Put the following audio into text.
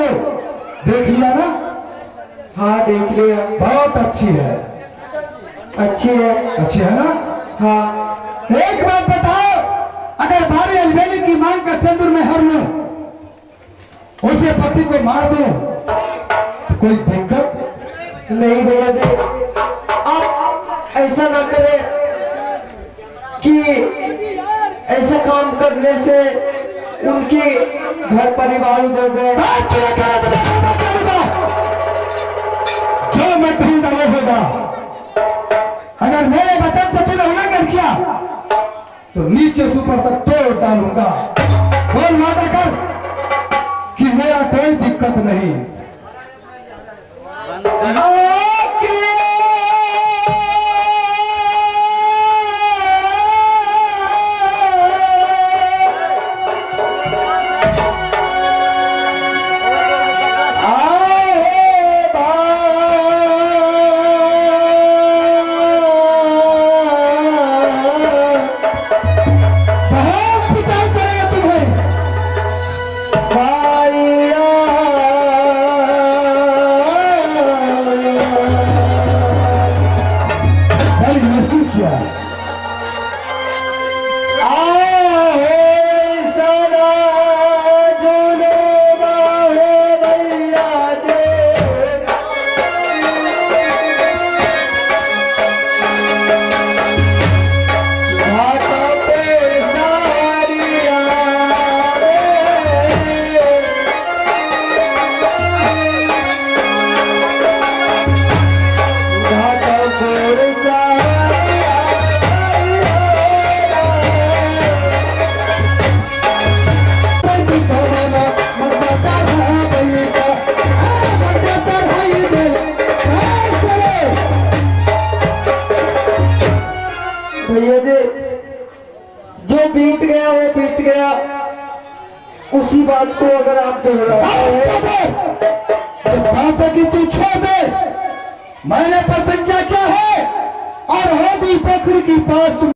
को देख लिया ना? हाँ देख लिया। बहुत अच्छी है। अच्छी है। अच्छी है ना? हाँ। एक बात बताओ, अगर भारी अलबेली की मांग का सिंदूर में हर लूं, उसे पति को मार दूं, तो कोई दिक्कत नहीं भैया जी, आप ऐसा ना करें कि ऐसा काम करने से उनकी घर परिवार उजड़ जाए। जो मैं कहूंगा वो होगा। अगर मेरे वचन से तूने उल्लंघन कर किया तो नीचे से ऊपर तक तोड़ डालूंगा। बोल वादा कर कि मेरा कोई दिक्कत नहीं। भैया जी, जो बीत गया वो बीत गया। उसी बात को अगर आप बात है कि तू छोड़ दे। मैंने प्रतिज्ञा क्या है और होदी पोखरी की पास